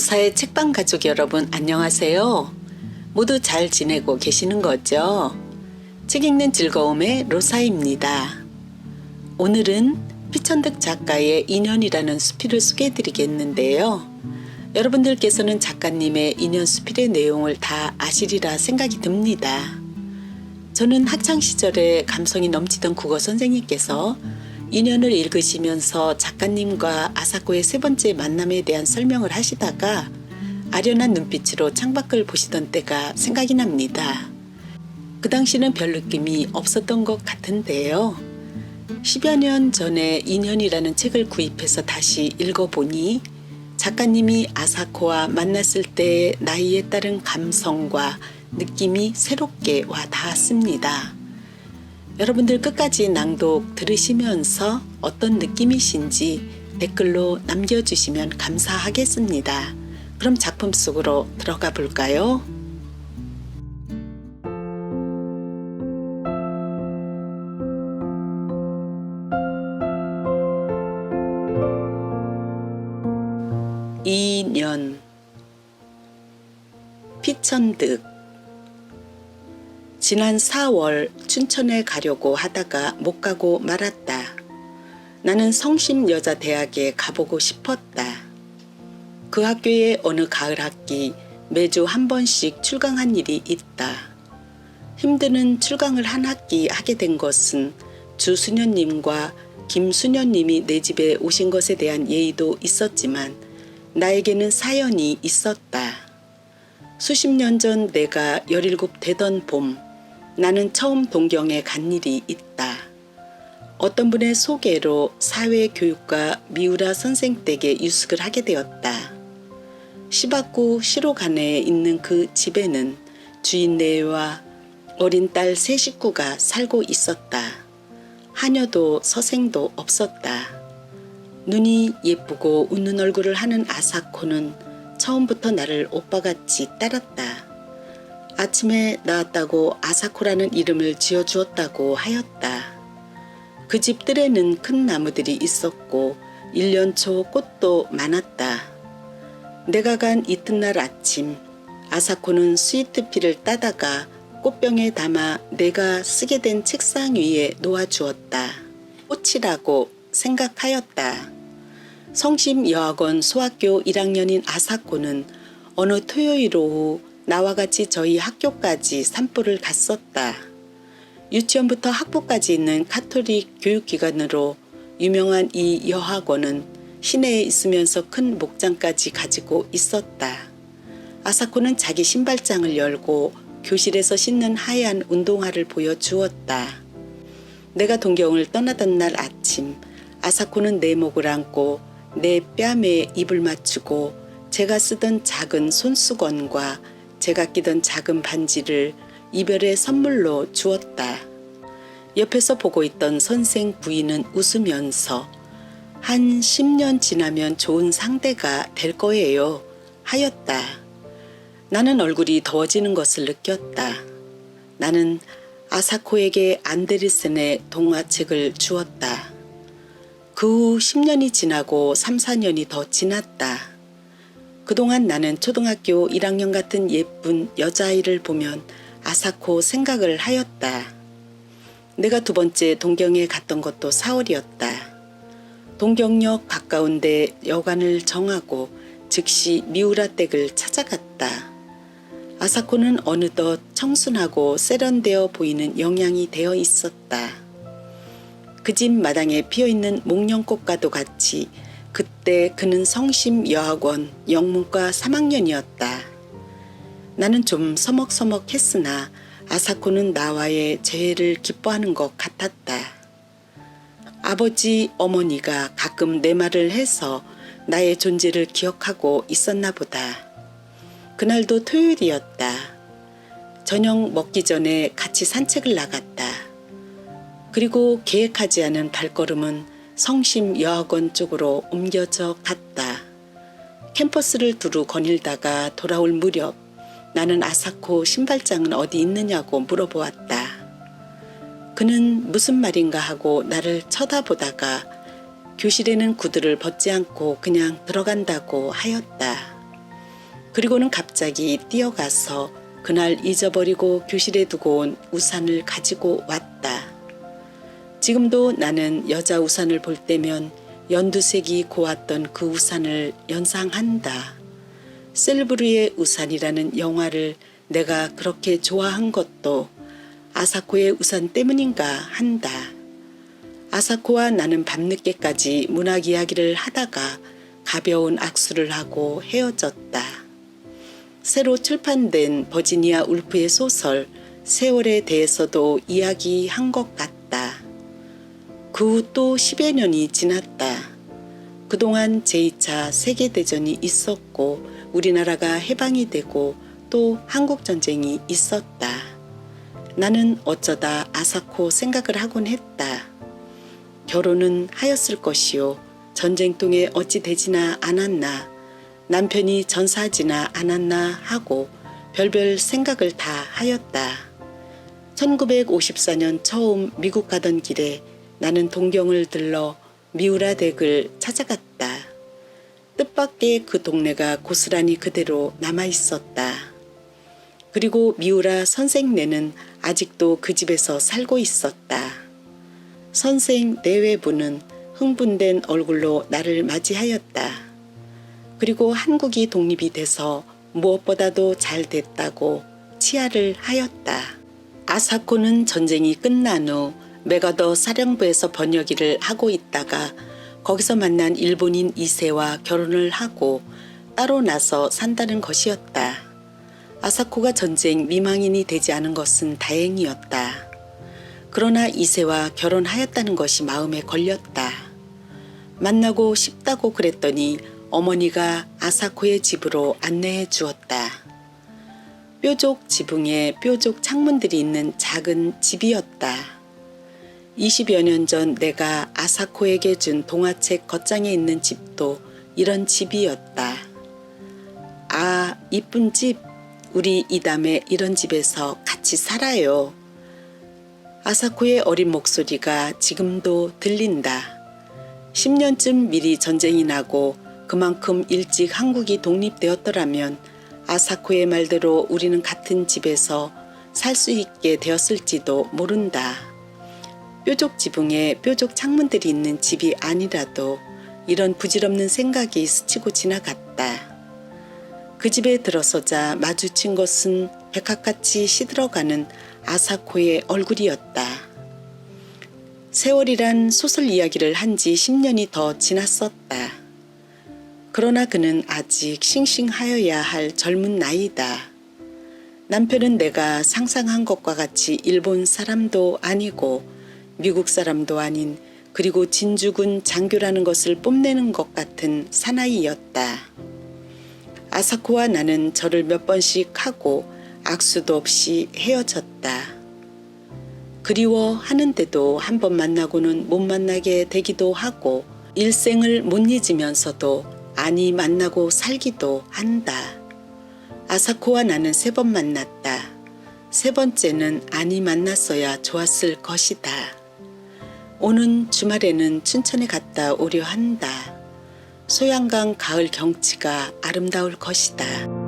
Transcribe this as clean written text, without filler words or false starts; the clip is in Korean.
로사의 책방 가족 여러분 안녕하세요. 모두 잘 지내고 계시는 거죠? 책 읽는 즐거움의 로사입니다. 오늘은 피천득 작가의 인연이라는 수필을 소개해 드리겠는데요. 여러분들께서는 작가님의 인연 수필의 내용을 다 아시리라 생각이 듭니다. 저는 학창시절에 감성이 넘치던 국어 선생님께서 인연을 읽으시면서 작가님과 아사코의 세 번째 만남에 대한 설명을 하시다가 아련한 눈빛으로 창밖을 보시던 때가 생각이 납니다. 그 당시는 별 느낌이 없었던 것 같은데요. 10여 년 전에 인연이라는 책을 구입해서 다시 읽어보니 작가님이 아사코와 만났을 때의 나이에 따른 감성과 느낌이 새롭게 와 닿았습니다. 여러분들 끝까지 낭독 들으시면서 어떤 느낌이신지 댓글로 남겨주시면 감사하겠습니다. 그럼 작품 속으로 들어가 볼까요? 인연 피천득 지난 4월 춘천에 가려고 하다가 못 가고 말았다. 나는 성심여자대학에 가보고 싶었다. 그 학교에 어느 가을 학기 매주 한 번씩 출강한 일이 있다. 힘드는 출강을 한 학기 하게 된 것은 주수녀님과 김수녀님이 내 집에 오신 것에 대한 예의도 있었지만 나에게는 사연이 있었다. 수십 년 전 내가 17 되던 봄 나는 처음 동경에 간 일이 있다. 어떤 분의 소개로 사회교육과 미우라 선생 댁에 유숙을 하게 되었다. 시바구 시로간에 있는 그 집에는 주인네와 어린 딸 세 식구가 살고 있었다. 하녀도 서생도 없었다. 눈이 예쁘고 웃는 얼굴을 하는 아사코는 처음부터 나를 오빠같이 따랐다. 아침에 나왔다고 아사코라는 이름을 지어주었다고 하였다. 그 집 뜰에는 큰 나무들이 있었고 1년 초 꽃도 많았다. 내가 간 이튿날 아침 아사코는 스위트피를 따다가 꽃병에 담아 내가 쓰게 된 책상 위에 놓아주었다. 꽃이라고 생각하였다. 성심여학원 소학교 1학년인 아사코는 어느 토요일 오후 나와 같이 저희 학교까지 산보를 갔었다. 유치원부터 학부까지 있는 카톨릭 교육기관으로 유명한 이 여학원은 시내에 있으면서 큰 목장까지 가지고 있었다. 아사코는 자기 신발장을 열고 교실에서 신는 하얀 운동화를 보여주었다. 내가 동경을 떠나던 날 아침 아사코는 내 목을 안고 내 뺨에 입을 맞추고 제가 쓰던 작은 손수건과 제가 끼던 작은 반지를 이별의 선물로 주었다. 옆에서 보고 있던 선생 부인은 웃으면서 한 10년 지나면 좋은 상대가 될 거예요 하였다. 나는 얼굴이 더워지는 것을 느꼈다. 나는 아사코에게 안데르센의 동화책을 주었다. 그 후 10년이 지나고 3, 4년이 더 지났다. 그동안 나는 초등학교 1학년 같은 예쁜 여자아이를 보면 아사코 생각을 하였다. 내가 두 번째 동경에 갔던 것도 4월이었다. 동경역 가까운데 여관을 정하고 즉시 미우라 댁을 찾아갔다. 아사코는 어느덧 청순하고 세련되어 보이는 영양이 되어 있었다. 그 집 마당에 피어있는 목련꽃과도 같이 그때 그는 성심여학원 영문과 3학년이었다. 나는 좀 서먹서먹했으나 아사코는 나와의 재회를 기뻐하는 것 같았다. 아버지, 어머니가 가끔 내 말을 해서 나의 존재를 기억하고 있었나 보다. 그날도 토요일이었다. 저녁 먹기 전에 같이 산책을 나갔다. 그리고 계획하지 않은 발걸음은 성심여학원 쪽으로 옮겨져 갔다. 캠퍼스를 두루 거닐다가 돌아올 무렵 나는 아사코 신발장은 어디 있느냐고 물어보았다. 그는 무슨 말인가 하고 나를 쳐다보다가 교실에는 구두를 벗지 않고 그냥 들어간다고 하였다. 그리고는 갑자기 뛰어가서 그날 잊어버리고 교실에 두고 온 우산을 가지고 왔다. 지금도 나는 여자 우산을 볼 때면 연두색이 고왔던 그 우산을 연상한다. 셀브르의 우산이라는 영화를 내가 그렇게 좋아한 것도 아사코의 우산 때문인가 한다. 아사코와 나는 밤늦게까지 문학 이야기를 하다가 가벼운 악수를 하고 헤어졌다. 새로 출판된 버지니아 울프의 소설 세월에 대해서도 이야기한 것 같다. 그 후 또 10여 년이 지났다. 그동안 제2차 세계대전이 있었고 우리나라가 해방이 되고 또 한국전쟁이 있었다. 나는 어쩌다 아사코 생각을 하곤 했다. 결혼은 하였을 것이요. 전쟁통에 어찌 되지나 않았나. 남편이 전사하지나 않았나 하고 별별 생각을 다 하였다. 1954년 처음 미국 가던 길에 나는 동경을 들러 미우라 댁을 찾아갔다. 뜻밖의 그 동네가 고스란히 그대로 남아있었다. 그리고 미우라 선생네는 아직도 그 집에서 살고 있었다. 선생 내외부는 흥분된 얼굴로 나를 맞이하였다. 그리고 한국이 독립이 돼서 무엇보다도 잘 됐다고 치하를 하였다. 아사코는 전쟁이 끝난 후 메가더 사령부에서 번역일을 하고 있다가 거기서 만난 일본인 2세와 결혼을 하고 따로 나서 산다는 것이었다. 아사코가 전쟁 미망인이 되지 않은 것은 다행이었다. 그러나 2세와 결혼하였다는 것이 마음에 걸렸다. 만나고 싶다고 그랬더니 어머니가 아사코의 집으로 안내해 주었다. 뾰족 지붕에 뾰족 창문들이 있는 작은 집이었다. 20여 년 전 내가 아사코에게 준 동화책 겉장에 있는 집도 이런 집이었다. 아, 이쁜 집. 우리 이담에 이런 집에서 같이 살아요. 아사코의 어린 목소리가 지금도 들린다. 10년쯤 미리 전쟁이 나고 그만큼 일찍 한국이 독립되었더라면 아사코의 말대로 우리는 같은 집에서 살 수 있게 되었을지도 모른다. 뾰족 지붕에 뾰족 창문들이 있는 집이 아니라도 이런 부질없는 생각이 스치고 지나갔다. 그 집에 들어서자 마주친 것은 백합같이 시들어가는 아사코의 얼굴이었다. 세월이란 소설 이야기를 한 지 10년이 더 지났었다. 그러나 그는 아직 싱싱하여야 할 젊은 나이다. 남편은 내가 상상한 것과 같이 일본 사람도 아니고 미국 사람도 아닌 그리고 진주군 장교라는 것을 뽐내는 것 같은 사나이였다. 아사코와 나는 절을 몇 번씩 하고 악수도 없이 헤어졌다. 그리워하는데도 한 번 만나고는 못 만나게 되기도 하고 일생을 못 잊으면서도 아니 만나고 살기도 한다. 아사코와 나는 3번 만났다. 3번째는 아니 만났어야 좋았을 것이다. 오는 주말에는 춘천에 갔다 오려 한다. 소양강 가을 경치가 아름다울 것이다.